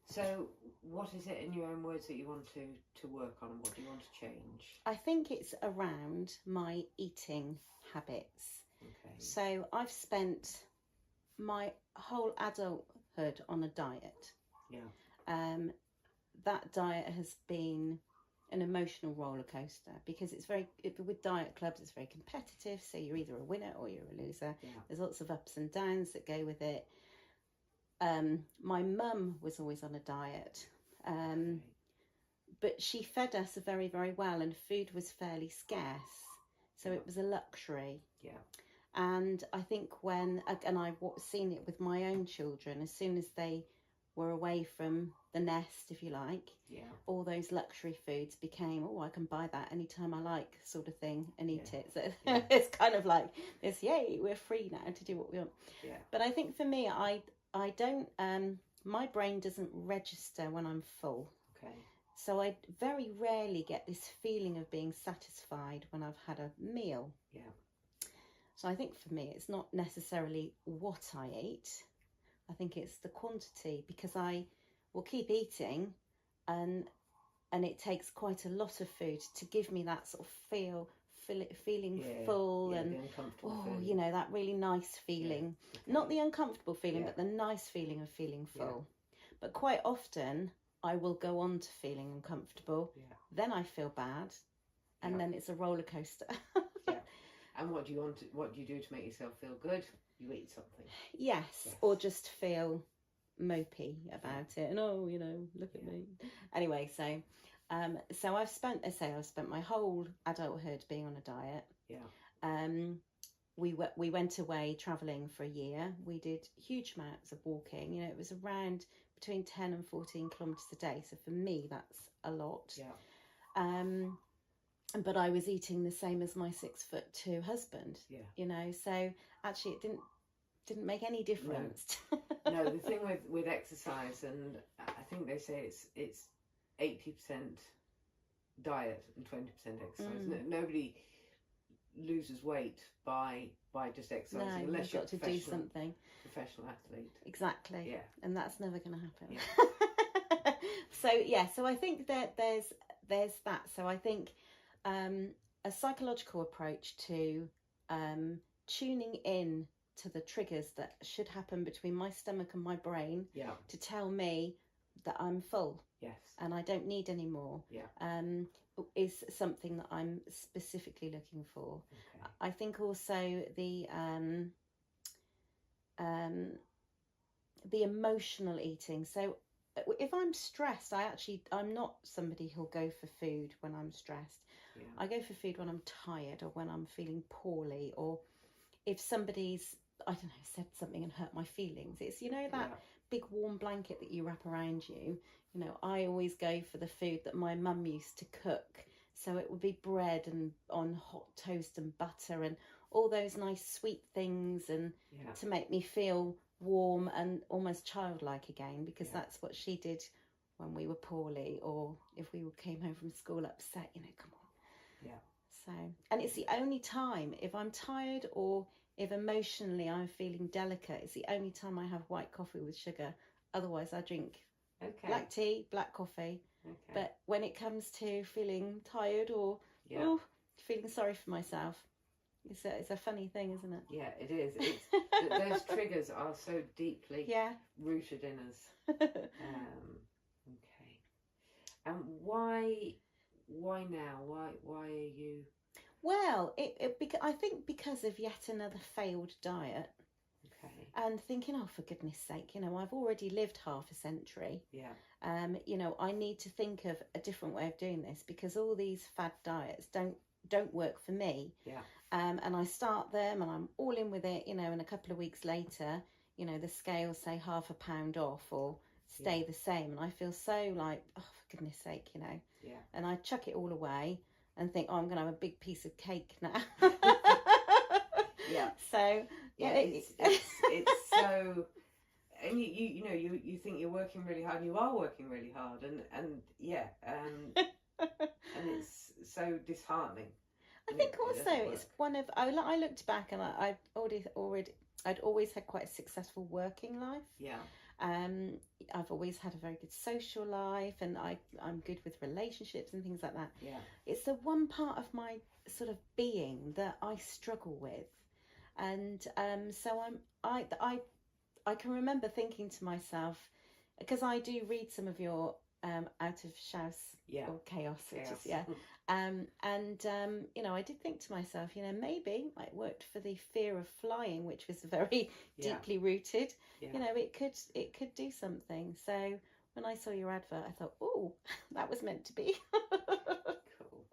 So what is it in your own words that you want to work on, and what do you want to change? I think it's around my eating habits. Okay. So I've spent my whole adulthood on a diet. Yeah. That diet has been an emotional roller coaster because with diet clubs it's very competitive, so you're either a winner or you're a loser. Yeah. There's lots of ups and downs that go with it. My mum was always on a diet, Okay. but she fed us very, very well, and food was fairly scarce, so Yeah. it was a luxury. Yeah. And I think and I've seen it with my own children, as soon as they were away from the nest, if you like, Yeah. all those luxury foods became, I can buy that anytime I like, sort of thing, and eat it. So it's kind of like this, yay, we're free now to do what we want. Yeah. But I think for me, I don't, my brain doesn't register when I'm full. Okay. So I very rarely get this feeling of being satisfied when I've had a meal. Yeah. So I think for me, it's not necessarily what I eat. I think it's the quantity, because I will keep eating, and it takes quite a lot of food to give me that sort of feeling full, and the uncomfortable feeling. you know, that really nice feeling. Yeah. Okay. Not the uncomfortable feeling, but the nice feeling of feeling full. Yeah. But quite often I will go on to feeling uncomfortable. Yeah. Then I feel bad, and then it's a roller coaster. Yeah. And what do you do to make yourself feel good? You eat something. Yes. Or just feel mopey about it, and you know, look at me. Anyway, so I've spent my whole adulthood being on a diet. Yeah. We went away travelling for a year. We did huge amounts of walking. You know, it was around between 10 and 14 kilometres a day. So for me, that's a lot. Yeah. But I was eating the same as my 6'2" husband. Yeah. You know, so actually it didn't make any difference. No, the thing with exercise, and I think they say it's 80% diet and 20% exercise. Nobody loses weight by just exercising, unless you've got to do something. Professional athlete. Exactly. Yeah. And that's never going to happen. Yeah. So I think that there's that. So I think a psychological approach to tuning in to the triggers that should happen between my stomach and my brain, to tell me that I'm full, and I don't need any more, is something that I'm specifically looking for. Okay. I think also the emotional eating. So if I'm stressed, I'm not somebody who'll go for food when I'm stressed. Yeah. I go for food when I'm tired, or when I'm feeling poorly, or if somebody's, I don't know, said something and hurt my feelings. It's, you know, that big warm blanket that you wrap around you. You know, I always go for the food that my mum used to cook. So it would be bread and on hot toast and butter and all those nice sweet things, and to make me feel warm and almost childlike again, because that's what she did when we were poorly, or if we came home from school upset, you know, come on. Yeah. So, and it's the only time, if I'm tired or if emotionally I'm feeling delicate, it's the only time I have white coffee with sugar. Otherwise I drink black tea, black coffee. Okay. But when it comes to feeling tired or feeling sorry for myself, it's a funny thing, isn't it? Yeah, it is. Those triggers are so deeply rooted in us. Okay. And why now? Why are you? Well, I think because of yet another failed diet. Okay. And thinking, for goodness sake, you know, I've already lived half a century. Yeah. You know, I need to think of a different way of doing this, because all these fad diets don't work for me. Yeah. And I start them and I'm all in with it, you know, and a couple of weeks later, you know, the scales say half a pound off or stay the same, and I feel so like, for goodness sake, you know. Yeah. And I chuck it all away and think, I'm going to have a big piece of cake now. Yeah. So it's so, and you think you're working really hard, and you are working really hard, and and it's so disheartening. I think also it's one of, I looked back and I'd always had quite a successful working life. Yeah. I've always had a very good social life, and I'm good with relationships and things like that. Yeah. It's the one part of my sort of being that I struggle with, and so I can remember thinking to myself, because I do read some of your out of chaos or chaos, which is you know, I did think to myself, you know, maybe it worked for the fear of flying, which was very deeply rooted. You know, it could do something. So when I saw your advert, I thought, oh, that was meant to be. Cool.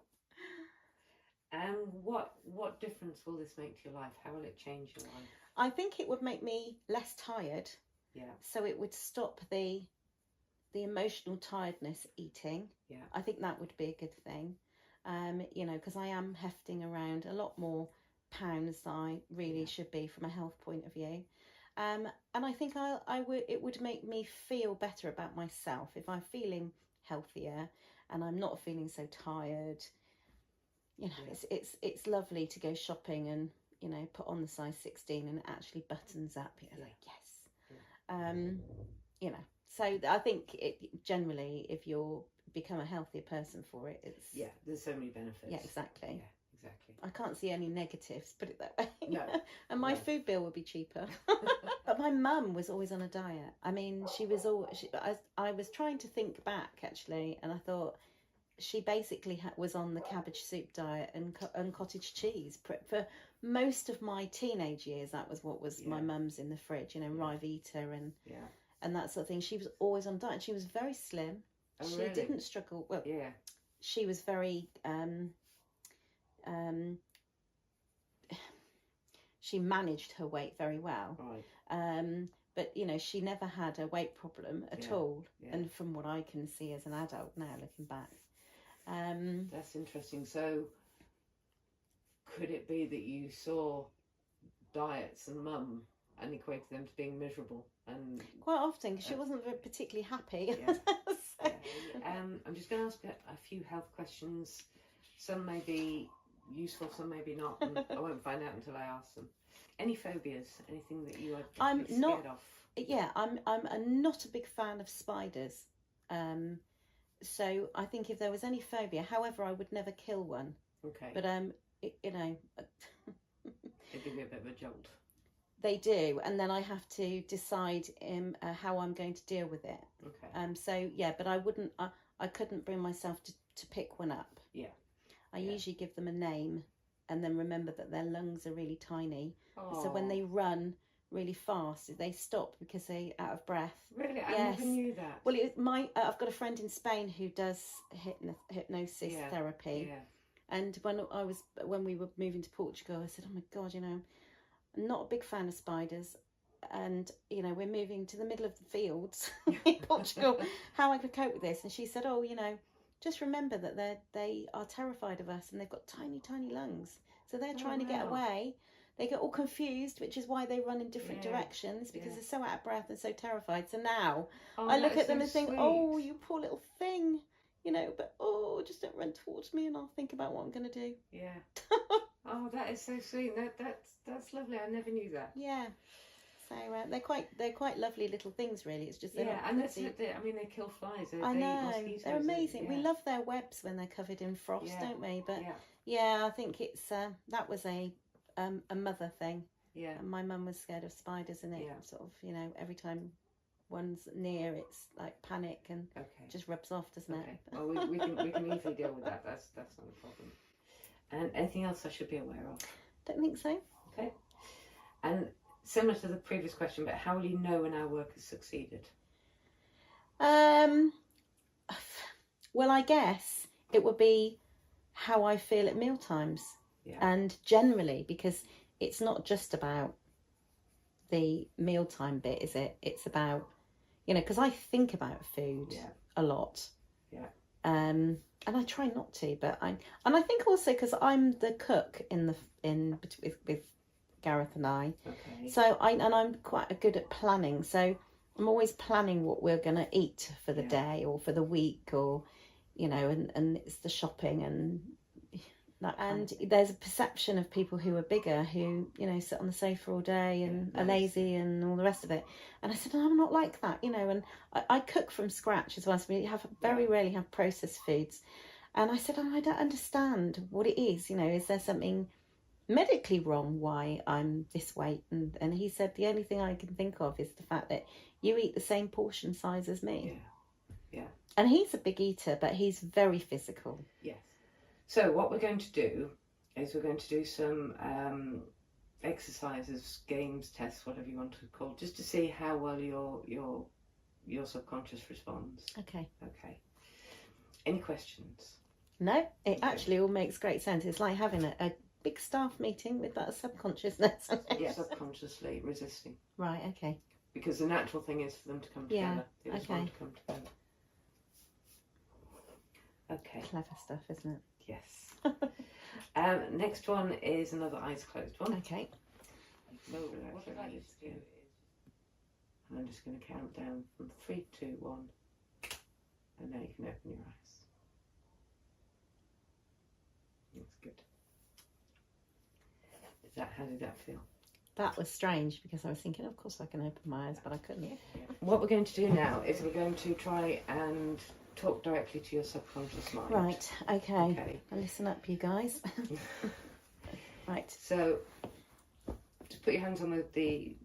And what difference will this make to your life? How will it change your life? I think it would make me less tired. Yeah. So it would stop the emotional tiredness eating. Yeah. I think that would be a good thing. You know, because I am hefting around a lot more pounds than I really should be from a health point of view. And I think it would make me feel better about myself if I'm feeling healthier and I'm not feeling so tired. You know, it's lovely to go shopping and, you know, put on the size 16 and it actually buttons up. You're like, yes. You know, so I think generally, if you're become a healthier person for it, it's there's so many benefits. Yeah, exactly. Yeah, exactly. I can't see any negatives, put it that way. No. And my food bill would be cheaper. But my mum was always on a diet. I mean, she was I was trying to think back actually, and I thought she basically was on the cabbage soup diet and cottage cheese for most of my teenage years. That was what was my mum's in the fridge, you know, Rivita and that sort of thing. She was always on diet. She was very slim. Oh, she really? didn't struggle. Well, she was very. She managed her weight very well. Right. But you know, she never had a weight problem at all. Yeah. And from what I can see as an adult now, looking back. That's interesting. So, could it be that you saw diets and mum and equated them to being miserable? And quite often, because she wasn't particularly happy. I'm just going to ask a few health questions. Some may be useful, some maybe not, and I won't find out until I ask them. Any phobias? Anything that you are scared of? Yeah, I'm not a big fan of spiders. So I think if there was any phobia, however, I would never kill one. Okay. But you know, they give you a bit of a jolt. They do, and then I have to decide how I'm going to deal with it. Okay. So yeah, but I wouldn't. I couldn't bring myself to pick one up. Yeah. I usually give them a name, and then remember that their lungs are really tiny. Oh. So when they run really fast, they stop because they're out of breath. Really, I never knew that. Well, I've got a friend in Spain who does hypnosis therapy. Yeah. And when we were moving to Portugal, I said, "Oh my God, you know, I'm not a big fan of spiders, and you know, we're moving to the middle of the fields in Portugal. How I could cope with this?" And she said, "Oh, you know, just remember that they are terrified of us, and they've got tiny, tiny lungs, so they're trying to get away. They get all confused, which is why they run in different directions because they're so out of breath and so terrified. So now I look at them and think, oh, you poor little thing, you know, but just don't run towards me, and I'll think about what I'm going to do." Yeah. Oh, that is so sweet. That's lovely. I never knew that. Yeah. So they're quite lovely little things, really. It's just and that's I mean, they kill flies. I know, they're amazing. We love their webs when they're covered in frost, don't we? But I think it's that was a mother thing. Yeah. And my mum was scared of spiders, and it sort of, you know, every time one's near, it's like panic and just rubs off, doesn't it? Well, we can easily deal with that. That's not a problem. And anything else I should be aware of? Don't think so. Okay. And similar to the previous question, but how will you know when our work has succeeded? Well, I guess it would be how I feel at mealtimes. Yeah. And generally, because it's not just about the mealtime bit, is it? It's about, you know, because I think about food a lot. Yeah. And I try not to, but I think also because I'm the cook with Gareth and I. Okay. So I'm quite good at planning. So I'm always planning what we're going to eat for the day or for the week, or, you know, and it's the shopping and that and there's a perception of people who are bigger who, you know, sit on the sofa all day and are lazy and all the rest of it. And I said, I'm not like that, you know. And I cook from scratch as well, so we very rarely have processed foods. And I said, I don't understand what it is, you know, is there something medically wrong why I'm this weight? And he said, the only thing I can think of is the fact that you eat the same portion size as me. Yeah. And he's a big eater, but he's very physical. Yes. So what we're going to do is we're going to do some exercises, games, tests, whatever you want to call, just to see how well your subconscious responds. Okay. Any questions? No, it actually all makes great sense. It's like having a big staff meeting with that subconsciousness. Yeah, subconsciously resisting. Right, okay. Because the natural thing is for them to come together. They just want to come together. Okay. Clever stuff, isn't it? Yes. Next one is another eyes closed one. Okay. So what I'd like you to do is, and I'm just going to count down from 3, 2, 1, and now you can open your eyes. That's good. How did that feel? That was strange because I was thinking, of course I can open my eyes, but I couldn't. What we're going to do now is we're going to try and talk directly to your subconscious mind. Right, okay. Listen up, you guys. Right. So, just put your hands on the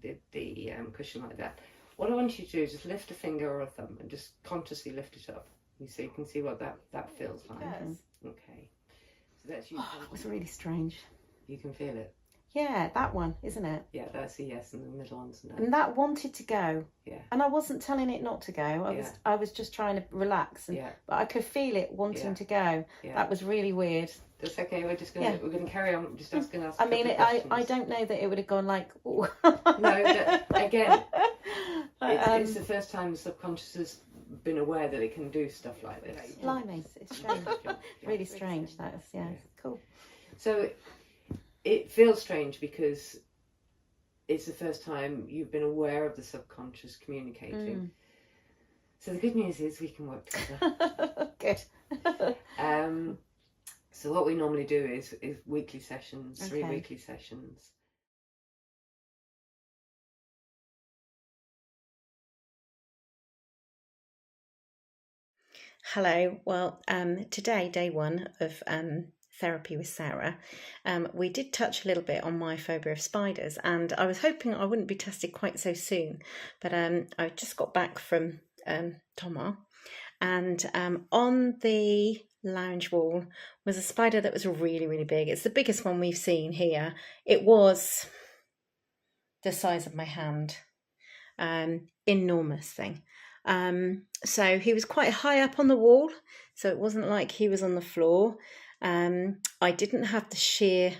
cushion like that. What I want you to do is just lift a finger or a thumb and just consciously lift it up. So you can see what that feels like. Yes. Okay. So that's you. Oh, it was really strange. You can feel it. Yeah, that one, isn't it? Yeah, that's a yes, and the middle one's no. And that wanted to go. Yeah. And I wasn't telling it not to go. I was just trying to relax, but I could feel it wanting to go. Yeah. That was really weird. That's okay. We're going to carry on. Just asking us. I mean, I don't know that it would have gone like. Ooh. No, but again, it's the first time the subconscious has been aware that it can do stuff like this. Blimey, it's strange. Really strange. That is, yeah. Cool. So. It feels strange because it's the first time you've been aware of the subconscious communicating. So the good news is we can work together. Good. So what we normally do is weekly sessions, 3 weekly sessions. Hello. Well, today, day 1 of therapy with Sarah, we did touch a little bit on my phobia of spiders, and I was hoping I wouldn't be tested quite so soon, but I just got back from Toma, and on the lounge wall was a spider that was really, really big. It's the biggest one we've seen here. It was the size of my hand, enormous thing. So he was quite high up on the wall, so it wasn't like he was on the floor. I didn't have the sheer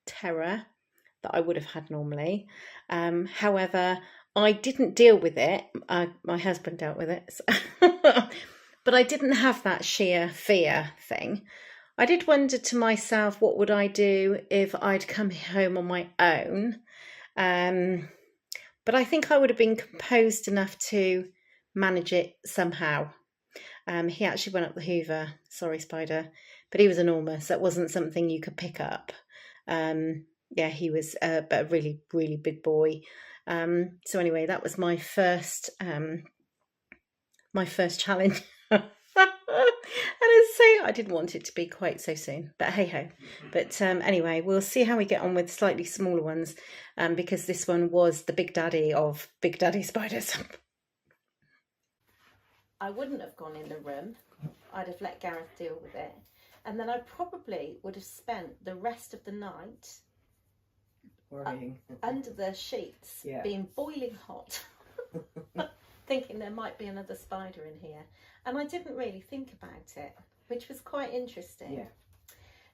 terror that I would have had normally. However, I didn't deal with it. My husband dealt with it. So but I didn't have that sheer fear thing. I did wonder to myself, what would I do if I'd come home on my own? But I think I would have been composed enough to manage it somehow. He actually went up the Hoover. Sorry, spider. But he was enormous. That wasn't something you could pick up. He was a really, really big boy. So anyway, that was my first challenge. And I didn't want it to be quite so soon, but hey ho. But anyway, we'll see how we get on with slightly smaller ones, because this one was the big daddy of big daddy spiders. I wouldn't have gone in the room. I'd have let Gareth deal with it. And then I probably would have spent the rest of the night worrying under the sheets, being boiling hot, thinking there might be another spider in here. And I didn't really think about it, which was quite interesting. Yeah.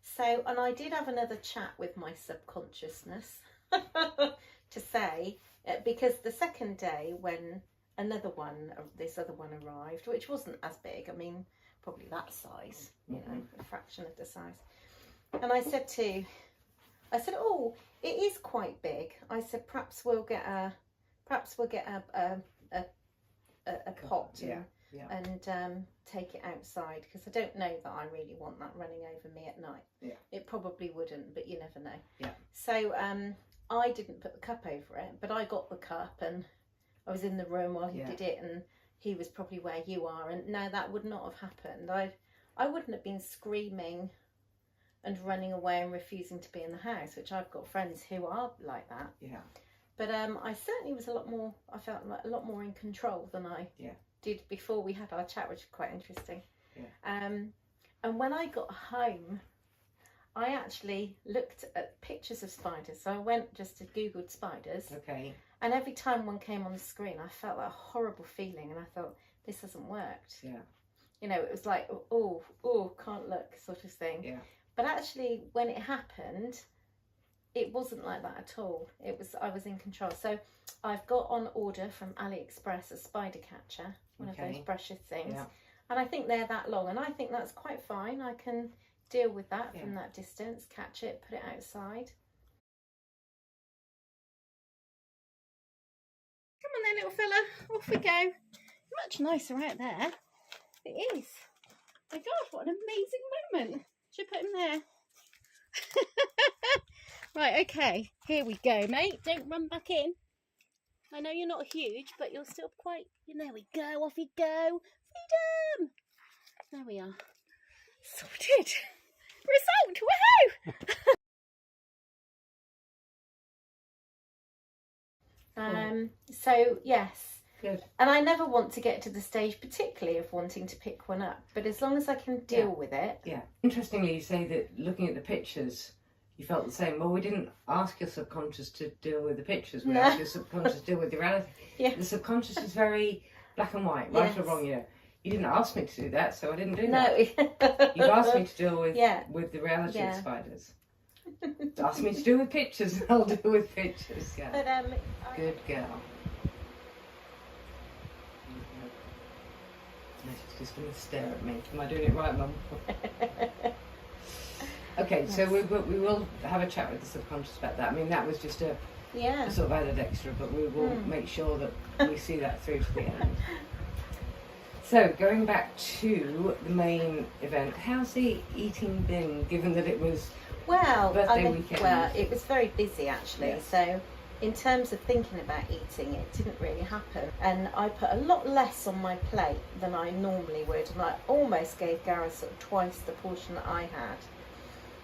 So, and I did have another chat with my subconsciousness to say, because the second day when this other one arrived, which wasn't as big, I mean, probably that size, you know, a fraction of the size. And I said, oh, it is quite big. I said, perhaps we'll get a pot and take it outside, because I don't know that I really want that running over me at night. Yeah. It probably wouldn't, but you never know. Yeah. So I didn't put the cup over it, but I got the cup and I was in the room while he did it, and he was probably where you are, and no, that would not have happened. I wouldn't have been screaming and running away and refusing to be in the house, which I've got friends who are like that. Yeah. But I certainly was I felt like a lot more in control than I did before we had our chat, which is quite interesting. Yeah. And when I got home, I actually looked at pictures of spiders. So I went just to Googled spiders. Okay. And every time one came on the screen, I felt that horrible feeling, and I thought, this hasn't worked. Yeah. You know, it was like, oh, can't look, sort of thing. Yeah. But actually, when it happened, it wasn't like that at all. I was in control. So I've got on order from AliExpress a spider catcher, one of those brushes things. Yeah. And I think they're that long, and I think that's quite fine. I can deal with that from that distance, catch it, put it outside. Come on then, little fella, off we go. Much nicer out there. It is. My God, what an amazing moment. Should I put him there? Right, okay, here we go, mate. Don't run back in. I know you're not huge, but you're still quite, there we go, off you go. Freedom! There we are. Sorted. Result, woohoo! So, yes. Good. And I never want to get to the stage particularly of wanting to pick one up, but as long as I can deal with it. Yeah. Interestingly, you say that looking at the pictures, you felt the same. Well, we didn't ask your subconscious to deal with the pictures. We asked your subconscious to deal with the reality. Yeah. The subconscious is very black and white, right or wrong. You didn't ask me to do that, so I didn't do that. You've asked me to deal with the reality of spiders. Ask me to deal with pictures, and I'll deal with pictures. Yeah. But, good girl. She's just going to stare at me. Am I doing it right, Mum? Okay, so we will have a chat with the subconscious about that. I mean, that was just a sort of added extra, but we will make sure that we see that through to the end. So, going back to the main event, how's the eating been, given that it was birthday weekend? Well, it was very busy actually, so in terms of thinking about eating, it didn't really happen. And I put a lot less on my plate than I normally would, and I almost gave Gareth sort of twice the portion that I had.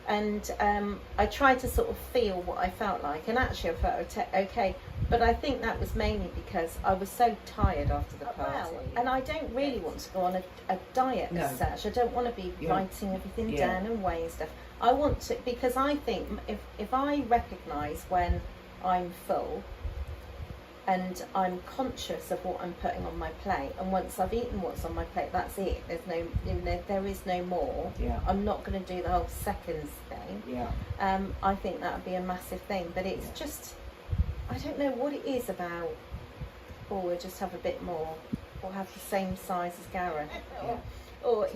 And I tried to sort of feel what I felt like, and actually I felt okay. But I think that was mainly because I was so tired after the party. And I don't really want to go on a diet as such. I don't want to be writing everything down and weighing stuff. I want to, because I think if I recognise when I'm full and I'm conscious of what I'm putting on my plate, and once I've eaten what's on my plate, that's it. There is no more. I'm not going to do the whole seconds thing. I think that would be a massive thing, but it's just, I don't know what it is about, we'll just have a bit more, or have the same size as Gareth, or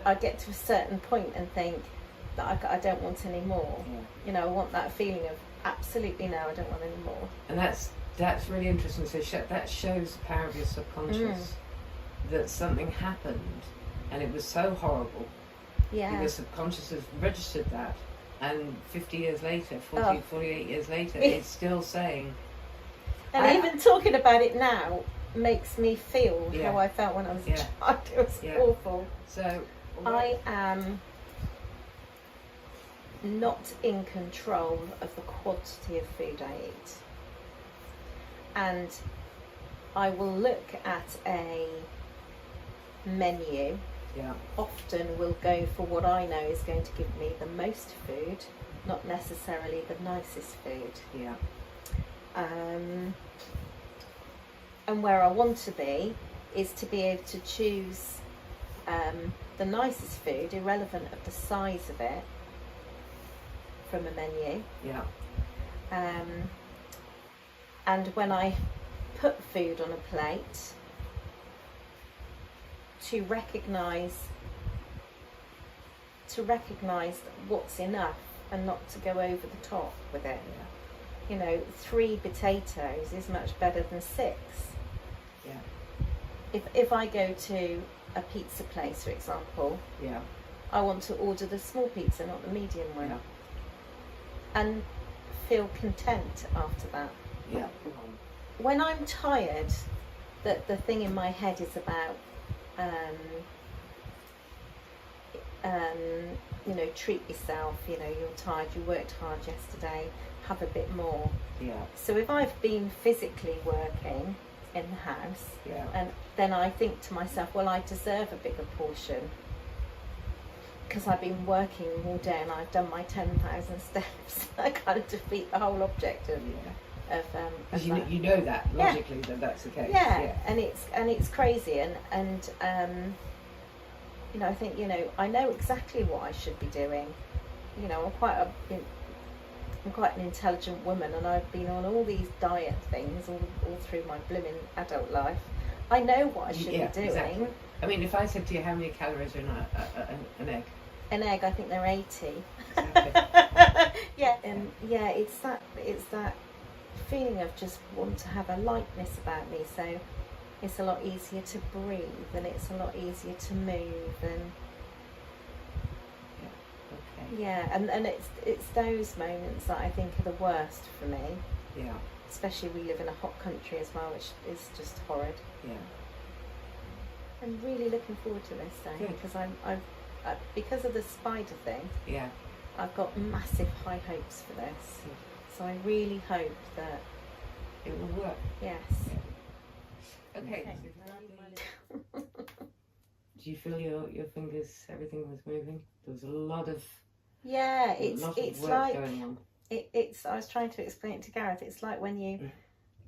I get to a certain point and think that I don't want any more. I want that feeling of absolutely no, I don't want any more. And that's really interesting. So that shows the power of your subconscious, that something happened and it was so horrible. Your subconscious has registered that, and 50 years later, 48 years later, it's still saying. And even talking about it now makes me feel how I felt when I was a child. It was awful. So I am not in control of the quantity of food I eat. And I will look at a menu, often will go for what I know is going to give me the most food, not necessarily the nicest food. And where I want to be is to be able to choose the nicest food, irrelevant of the size of it, from a menu. And when I put food on a plate, to recognise what's enough and not to go over the top with it. 3 potatoes is much better than 6. if I go to a pizza place, for example, Yeah. I want to order the small pizza, not the medium one, and feel content after that. Yeah. When I'm tired, the thing in my head is about, you know, treat yourself. You know, you're tired. You worked hard yesterday. Have a bit more. Yeah. So if I've been physically working in the house, and then I think to myself, well, I deserve a bigger portion because I've been working all day and I've done my 10,000 steps. I kind of defeat the whole object of you know that logically that that's the case. Yeah, and it's crazy, and you know, I think, you know, I know exactly what I should be doing. You know, I'm quite an intelligent woman, and I've been on all these diet things all through my blooming adult life. I know what I should be doing. Exactly. I mean, if I said to you how many calories are in an egg? An egg, I think they're 80. Exactly. Yeah, it's that feeling of just want to have a lightness about me. So it's a lot easier to breathe, and it's a lot easier to move, and and it's those moments that I think are the worst for me. Yeah. Especially we live in a hot country as well, which is just horrid. Yeah. I'm really looking forward to this day because I've because of the spider thing. Yeah. I've got massive high hopes for this. So I really hope that it will work. Yes. Yeah. Okay. Do you feel your fingers? Everything was moving. There was a lot of it's work like going on. It's. I was trying to explain it to Gareth. It's like when you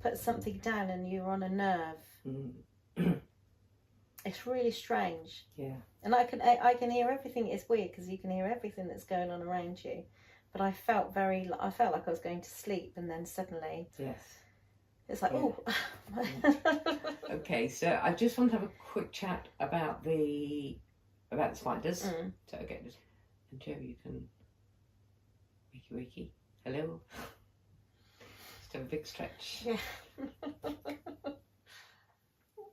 put something down and you're on a nerve. It's really strange. Yeah. And I can hear everything. It's weird because you can hear everything that's going on around you. But I felt like I was going to sleep, and then suddenly. Yes. It's like, oh. Okay, so I just want to have a quick chat about the spiders. So okay, and Joe, you can wakey. Hello. Just have a big stretch. Yeah.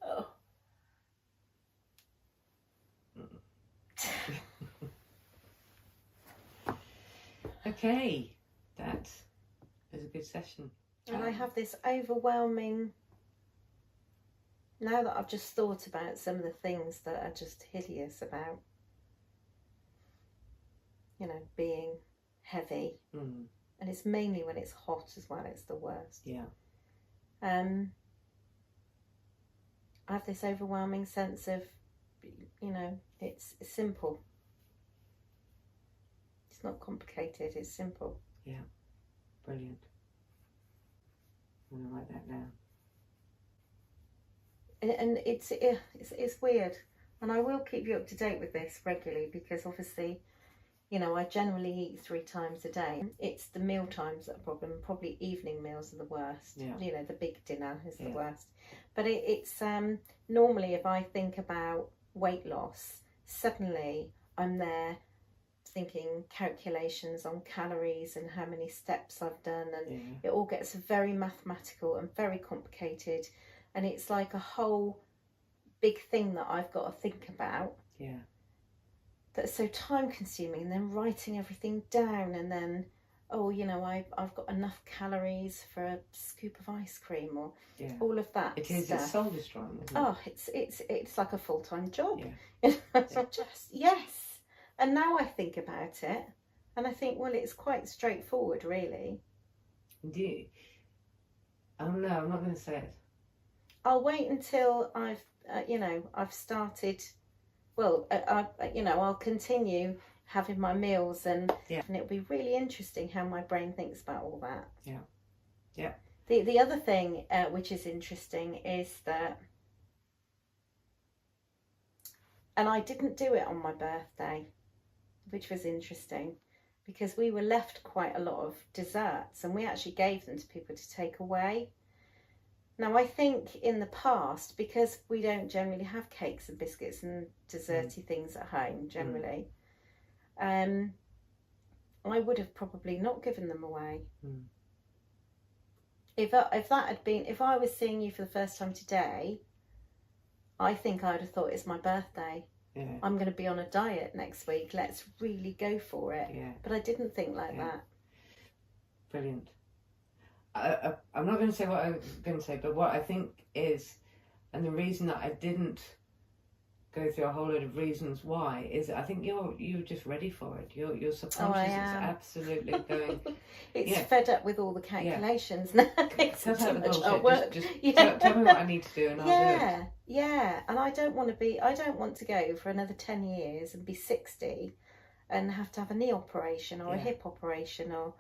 Oh. Okay, that was a good session. And I have this overwhelming, now that I've just thought about some of the things that are just hideous about, you know, being heavy. And it's mainly when it's hot as well, it's the worst. Yeah. I have this overwhelming sense of, you know, it's simple. It's not complicated, it's simple. Yeah, brilliant. I'm going to write that down. And it's weird. And I will keep you up to date with this regularly because obviously, you know, I generally eat 3 times a day. It's the meal times that are a problem. Probably evening meals are the worst. Yeah. You know, the big dinner is the worst. But it's normally if I think about weight loss, suddenly I'm there thinking calculations on calories and how many steps I've done, and it all gets very mathematical and very complicated, and it's like a whole big thing that I've got to think about. Yeah. That's so time consuming, and then writing everything down, and then you know, I've got enough calories for a scoop of ice cream, or all of that. It is. stuff. It's soul destroying, isn't it? Oh, it's like a full-time job. Yeah. Yes. And now I think about it, and I think, well, it's quite straightforward, really. Do you? Oh no, I'm not going to say it. I'll wait until I've, you know, I've started. Well, you know, I'll continue having my meals, and it'll be really interesting how my brain thinks about all that. Yeah, yeah. The other thing which is interesting is that, and I didn't do it on my birthday, which was interesting because we were left quite a lot of desserts, and we actually gave them to people to take away. Now, I think in the past, because we don't generally have cakes and biscuits and desserty things at home generally, I would have probably not given them away. If that had been, if I was seeing you for the first time today, I think I would have thought it's my birthday. Yeah. I'm going to be on a diet next week. Let's really go for it. Yeah. But I didn't think like that. Brilliant. I'm not going to say what I was going to say, but what I think is, and the reason that I didn't go through a whole load of reasons why, is I think you're just ready for it. Your subconscious is absolutely going. It's fed up with all the calculations now. It's too much work. Just tell me what I need to do, and I'll do it. Yeah, and I don't want to go for another 10 years and be 60 and have to have a knee operation or a hip operation, or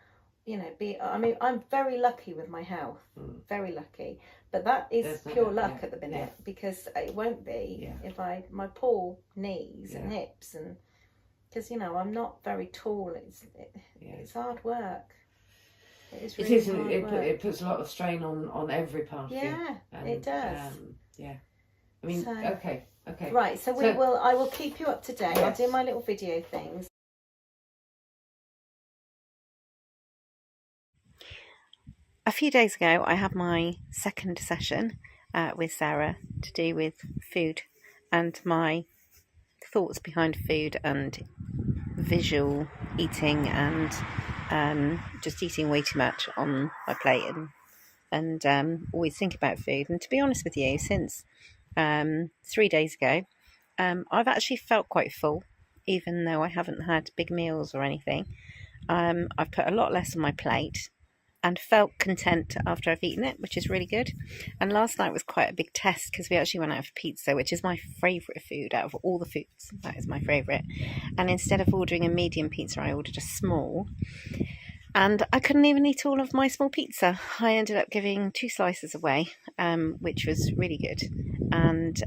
I'm very lucky with my health, very lucky, but that is pure luck at the minute, because it won't be if my poor knees and hips, and because I'm not very tall. It's hard work. It is really hard work. It puts a lot of strain on every part of you. Yeah, it does. I mean, so, okay. Right, so I will keep you up to date. I'll do my little video things. A few days ago, I had my second session with Sarah to do with food and my thoughts behind food and visual eating, and just eating way too much on my plate, and always think about food. And to be honest with you, since 3 days ago, I've actually felt quite full, even though I haven't had big meals or anything. I've put a lot less on my plate and felt content after I've eaten it, which is really good. And last night was quite a big test, because we actually went out for pizza, which is my favourite food out of all the foods. That is my favourite. And instead of ordering a medium pizza, I ordered a small. And I couldn't even eat all of my small pizza. I ended up giving 2 slices away, which was really good. And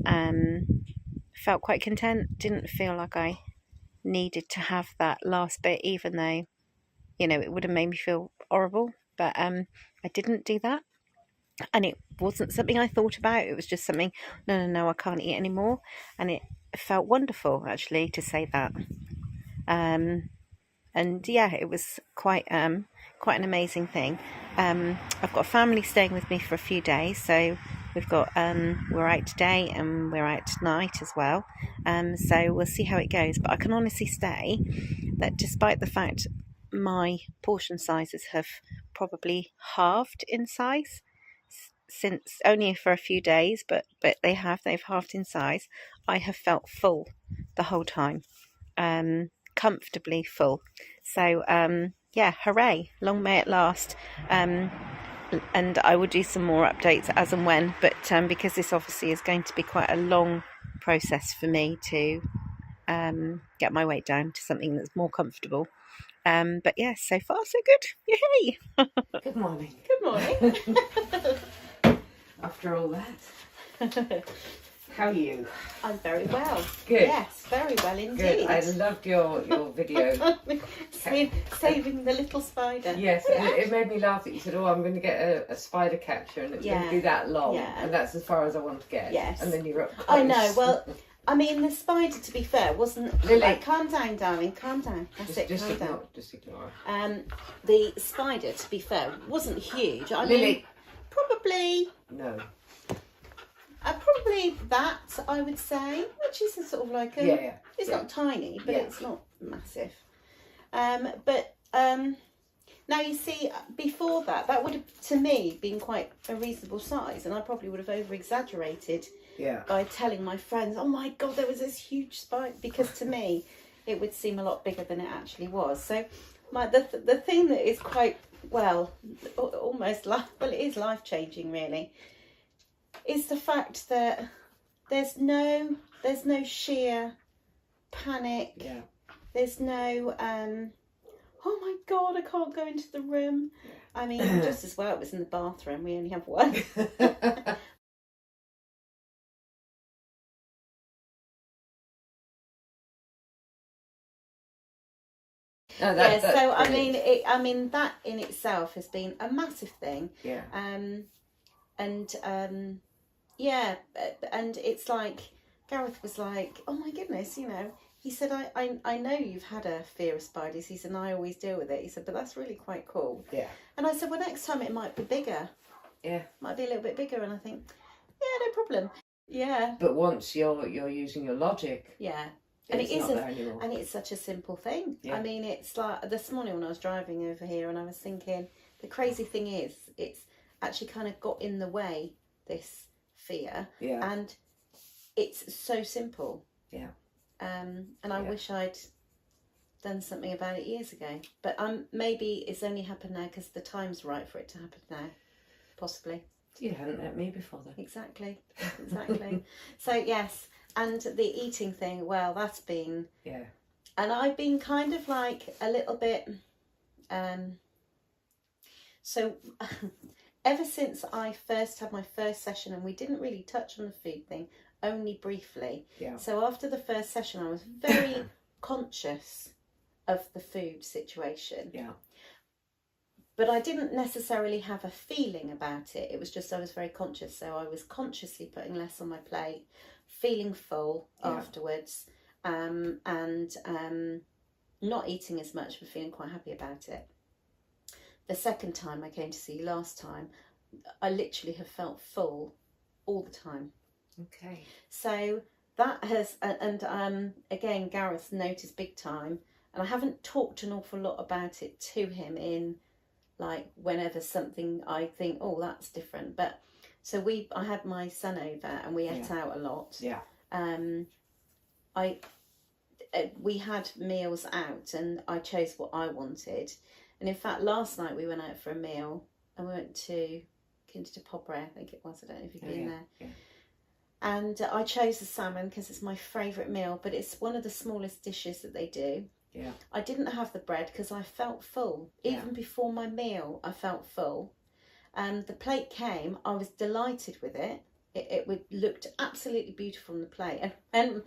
felt quite content. Didn't feel like I needed to have that last bit, even though, it would have made me feel horrible. But I didn't do that. And it wasn't something I thought about. It was just something, no, I can't eat anymore. And it felt wonderful, actually, to say that. And yeah, it was quite an amazing thing. I've got a family staying with me for a few days, so we've got we're out today and we're out tonight as well. So we'll see how it goes. But I can honestly say that despite the fact my portion sizes have probably halved in size since only for a few days, but they've halved in size, I have felt full the whole time. Comfortably full. So yeah, hooray, long may it last. And I will do some more updates as and when, but because this obviously is going to be quite a long process for me to get my weight down to something that's more comfortable. But yeah, so far so good. Yay! Good morning. Good morning. After all that. How are you? I'm very well. Good. Yes, very well indeed. Good. I loved your video. Saving the little spider. Yes, and it made me laugh that you said, I'm going to get a spider catcher, and it's going to be that long. Yeah. And that's as far as I want to get. Yes. And then you're up close. I know, well, I mean, the spider, to be fair, wasn't... Lily. Calm down, darling, calm down. Just ignore. The spider, to be fair, wasn't huge. I Lily. mean, probably... No. Probably that, I would say, which is a sort of like a... It's not tiny, but it's not massive. But now you see, before that would have, to me, been quite a reasonable size, and I probably would have over-exaggerated by telling my friends, oh my God, there was this huge spider, because to me, it would seem a lot bigger than it actually was. So the thing that is quite, almost it is life-changing, really, is the fact that there's no sheer panic. Yeah. There's no oh my God, I can't go into the room. I mean, just as well it was in the bathroom. We only have one. I mean that in itself has been a massive thing. Yeah. And it's like Gareth was like, oh my goodness, he said, I know you've had a fear of spiders. He said, and I always deal with it. He said, but that's really quite cool. Yeah. And I said, well, next time it might be bigger. Yeah. Might be a little bit bigger. And I think, yeah, no problem. Yeah. But once you're using your logic, yeah. And it's it is not there anymore. and it's such a simple thing. Yeah. I mean, it's like this morning when I was driving over here, and I was thinking, the crazy thing is, it's actually kind of got in the way, this fear, Yeah. and it's so simple. Yeah. And I wish I'd done something about it years ago. But maybe it's only happened now because the time's right for it to happen now. Possibly. You hadn't met me before then. Exactly. So yes, and the eating thing, well, that's been... Yeah. And I've been kind of like a little bit... So ever since I first had my first session, and we didn't really touch on the food thing, only briefly. Yeah. So after the first session, I was very conscious of the food situation. Yeah. But I didn't necessarily have a feeling about it. It was just I was very conscious. So I was consciously putting less on my plate, feeling full afterwards, and not eating as much, but feeling quite happy about it. The second time I came to see you last time, I literally have felt full all the time. Okay. So that has, and again, Gareth noticed big time, and I haven't talked an awful lot about it to him in, like, whenever something I think, oh, that's different. But so I had my son over, and we ate out a lot. Yeah. We had meals out, and I chose what I wanted. And in fact, last night we went out for a meal, and we went to Kinder de Pobre, I think it was. I don't know if you've been there. Yeah. And I chose the salmon because it's my favourite meal, but it's one of the smallest dishes that they do. Yeah. I didn't have the bread because I felt full. Even before my meal, I felt full. The plate came. I was delighted with it. It looked absolutely beautiful on the plate. And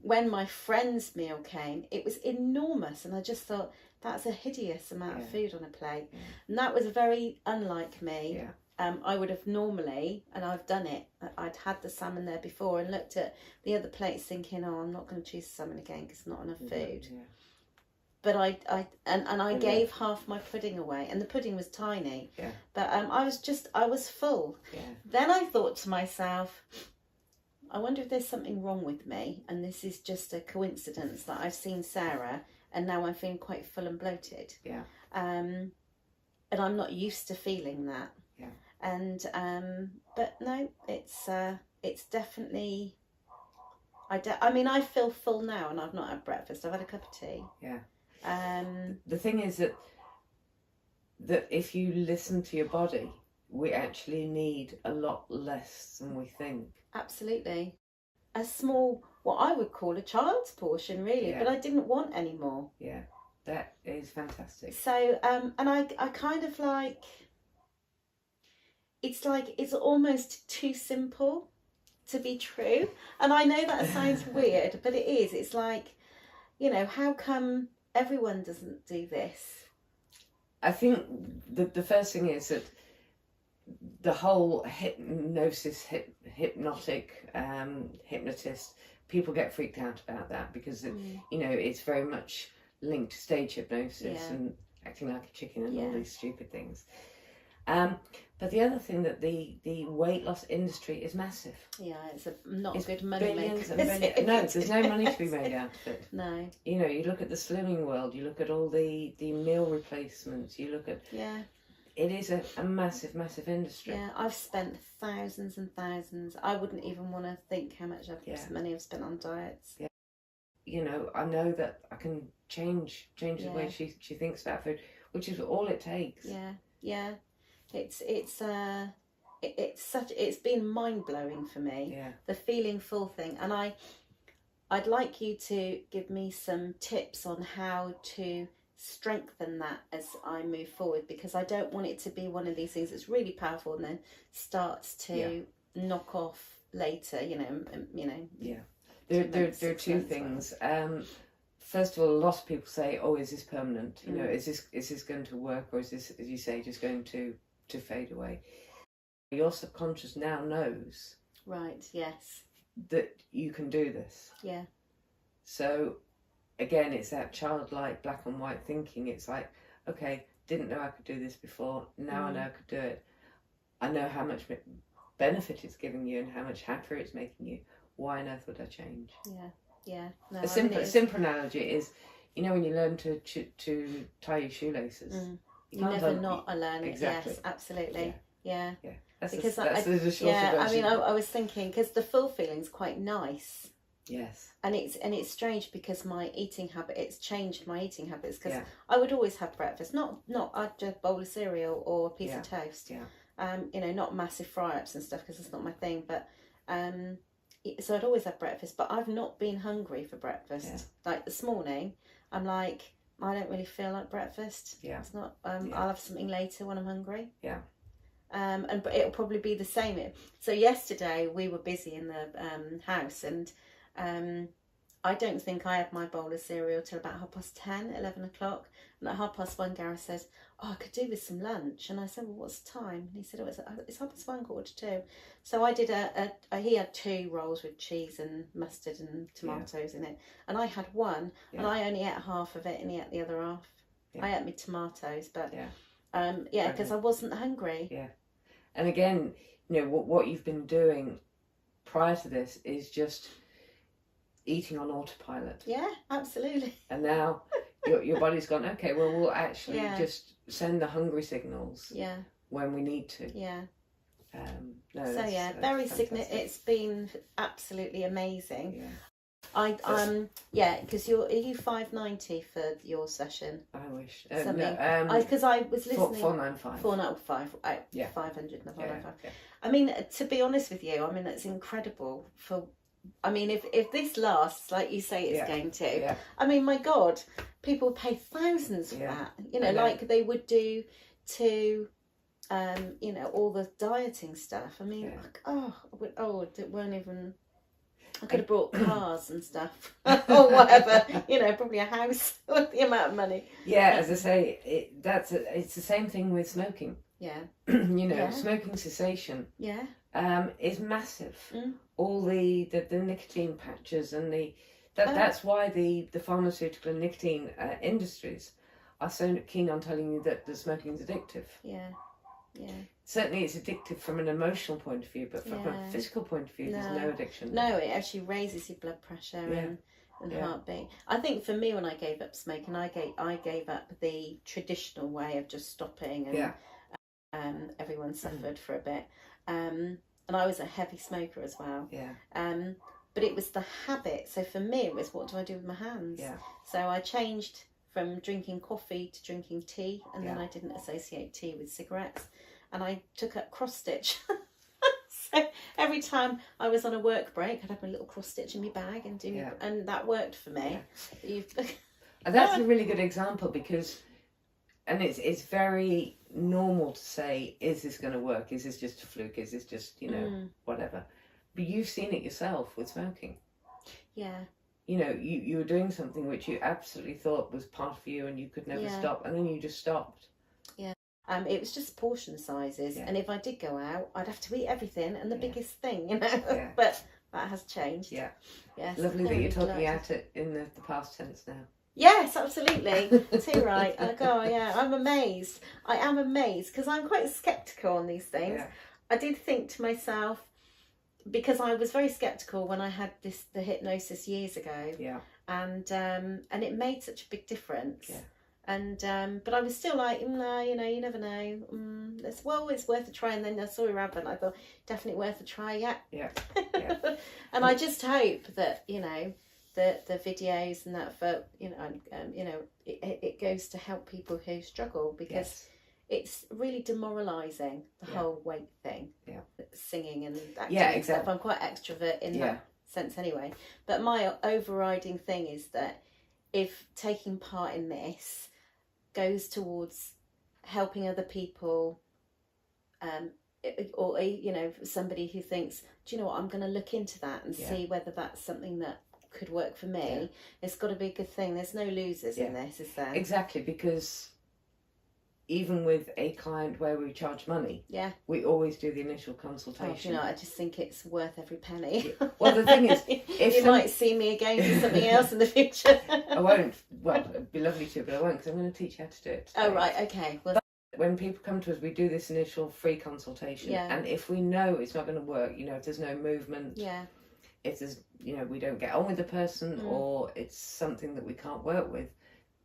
when my friend's meal came, it was enormous. And I just thought, that's a hideous amount of food on a plate. Yeah. And that was very unlike me. Yeah. I would have normally, and I've done it, I'd had the salmon there before and looked at the other plates thinking, oh, I'm not going to choose salmon again because not enough food. Yeah. But I gave half my pudding away, and the pudding was tiny. Yeah. But I was full. Yeah. Then I thought to myself, I wonder if there's something wrong with me, and this is just a coincidence that I've seen Sarah, and now I'm feeling quite full and bloated. Yeah. And I'm not used to feeling that. Yeah. And but no, it's definitely. I mean, I feel full now, and I've not had breakfast. I've had a cup of tea. Yeah. The thing is that if you listen to your body, we actually need a lot less than we think. Absolutely. A small, what I would call a child's portion, really, but I didn't want any more. Yeah, that is fantastic. So, and I kind of like it's almost too simple to be true. And I know that sounds weird, but it is. It's like, how come everyone doesn't do this? I think the first thing is that the whole hypnosis, hypnotist, people get freaked out about that because it's very much linked to stage hypnosis and acting like a chicken and all these stupid things. But the other thing that the weight loss industry is massive. Yeah, it's not good money maker. No, there's no money to be made out of it. No. You look at the slimming world, you look at all the meal replacements, you look at... Yeah. It is a massive, massive industry. Yeah, I've spent thousands and thousands. I wouldn't even want to think how much money I've spent on diets. Yeah. I know that I can change the way she thinks about food, which is all it takes. Yeah, yeah. It's been mind-blowing for me. Yeah. The feeling full thing. And I'd like you to give me some tips on how to strengthen that as I move forward, because I don't want it to be one of these things that's really powerful and then starts to knock off later, Yeah. There are two things. First of all, a lot of people say, oh, is this permanent? Is this going to work, or is this, as you say, just going to fade away? Your subconscious now knows. Right, yes. That you can do this. Yeah. So, again, it's that childlike black and white thinking. It's like, okay, didn't know I could do this before. Now I know I could do it. I know how much benefit it's giving you and how much happier it's making you, why on earth would I change? Yeah. No, A simple analogy is, you know, when you learn to tie your shoelaces, you never not learn it. Exactly. Yes, absolutely. Yeah. That's because the shorter version. I mean, I was thinking, because the full feeling's quite nice. Yes. And it's strange because my eating habit, it's changed my eating habits, because I would always have breakfast, not I'd just a bowl of cereal or a piece of toast. You know, not massive fry-ups and stuff, because it's not my thing, but so I'd always have breakfast, but I've not been hungry for breakfast. Like this morning, I'm like, I don't really feel like breakfast. It's not, I'll have something later when I'm hungry. But it'll probably be the same. So yesterday we were busy in the house, and I don't think I had my bowl of cereal till about 10:30, 11 o'clock. And at 1:30, Gareth says, "Oh, I could do with some lunch." And I said, "Well, what's the time?" And he said, "Oh, it's 1:30, 1:45." So I did he had 2 rolls with cheese and mustard and tomatoes in it, and I had one, and I only ate half of it, and he ate the other half. I ate my tomatoes, but because I wasn't hungry. And again, you know, what you've been doing prior to this is just eating on autopilot. Yeah, absolutely. And now your body's gone, okay, well, we'll actually just send the hungry signals when we need to. Very significant. It's been absolutely amazing. Because are you 590 for your session? I wish. Because I was listening. 495. 495. 500. 495. I mean, to be honest with you, I mean, it's incredible. I mean, if this lasts like you say it's going to, I mean, my God, people pay thousands for that. You know, like they would do to, you know, all the dieting stuff. I mean, it won't even. I could have brought cars and stuff or whatever, you know, probably a house with the amount of money. As I say, it's the same thing with smoking. You know, smoking cessation is massive. All the nicotine patches and that's why the pharmaceutical and nicotine industries are so keen on telling you that smoking is addictive. Certainly it's addictive from an emotional point of view, but from a physical point of view, there's no addiction. No, it actually raises your blood pressure and heartbeat. I think for me, when I gave up smoking, I gave up the traditional way of just stopping, and everyone suffered for a bit. And I was a heavy smoker as well. But it was the habit. So for me, it was, what do I do with my hands? So I changed from drinking coffee to drinking tea, and then I didn't associate tea with cigarettes. And I took up cross stitch. So every time I was on a work break, I'd have my little cross stitch in my bag and and that worked for me. And that's a really good example, because, and it's very normal to say, is this going to work? Is this just a fluke? Is this just, you know, whatever? But you've seen it yourself with smoking. You know, you were doing something which you absolutely thought was part of you and you could never stop, and then you just stopped. It was just portion sizes, and if I did go out, I'd have to eat everything and the biggest thing, you know. But that has changed. Yes. Lovely that you're talking at it in the past tense now. Yes, absolutely. Too right. I'm amazed. I am amazed, because I'm quite sceptical on these things. I did think to myself, because I was very sceptical when I had the hypnosis years ago. And it made such a big difference. And but I was still like, no, you know, you never know. It's worth a try. And then I saw your ad, and I thought, definitely worth a try. And I just hope that, you know, the videos and that, for you know, it goes to help people who struggle, because it's really demoralising, the whole weight thing. Singing and acting and stuff. I'm quite extrovert in that sense anyway. But my overriding thing is that if taking part in this goes towards helping other people, or you know, somebody who thinks, do you know what, I'm going to look into that and see whether that's something that could work for me, it's got to be a good thing. There's no losers in this, is there? Exactly, because even with a client where we charge money, we always do the initial consultation. You know, I just think it's worth every penny. Well, the thing is, if you might see me again for something else in the future. I won't. Well, it'd be lovely to, but I won't, because I'm going to teach you how to do it today. Oh, right, okay. Well, when people come to us, we do this initial free consultation, and if we know it's not going to work, you know, if there's no movement, if there's, you know, we don't get on with the person, or it's something that we can't work with,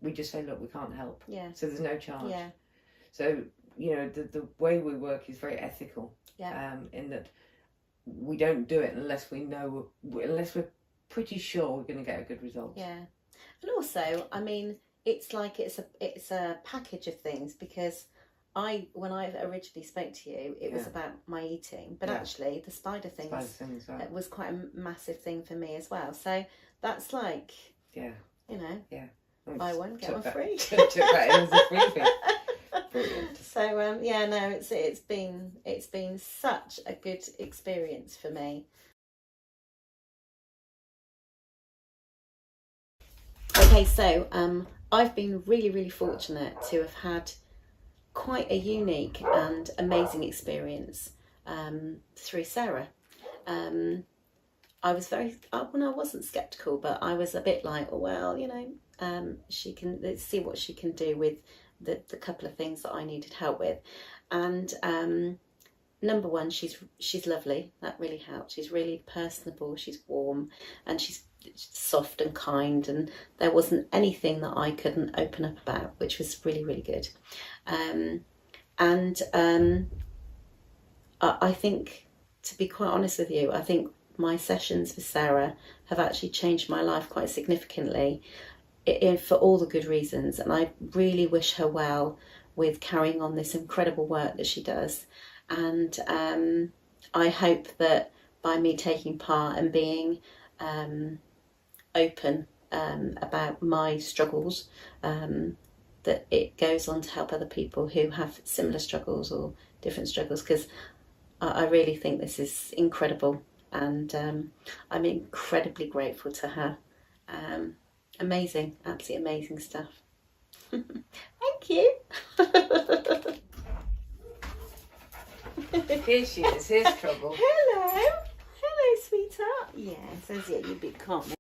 we just say, look, we can't help. So there's no charge. So, you know, the way we work is very ethical. In that we don't do it unless we know, unless we're pretty sure we're going to get a good result. And also, I mean, it's like it's a package of things, because when I originally spoke to you, it was about my eating, but actually the spider thing was quite a massive thing for me as well. So that's like, you know, buy one get one free. Took that in as a freebie. Brilliant. So no, it's been such a good experience for me. Okay, so I've been really fortunate to have had quite a unique and amazing experience through Sarah. I was when I wasn't skeptical, but I was a bit like, oh, well, you know, let's see what she can do with the couple of things that I needed help with. And number one, she's lovely. That really helped. She's really personable. She's warm, and she's soft and kind, and there wasn't anything that I couldn't open up about, which was really good. I think, to be quite honest with you, I think my sessions with Sarah have actually changed my life quite significantly, for all the good reasons, and I really wish her well with carrying on this incredible work that she does. And I hope that by me taking part and being open about my struggles, that it goes on to help other people who have similar struggles or different struggles, because I really think this is incredible, and I'm incredibly grateful to her. Amazing, absolutely amazing stuff. Thank you. Here she is, here's trouble. Hello, sweetheart. Yeah, says you big can't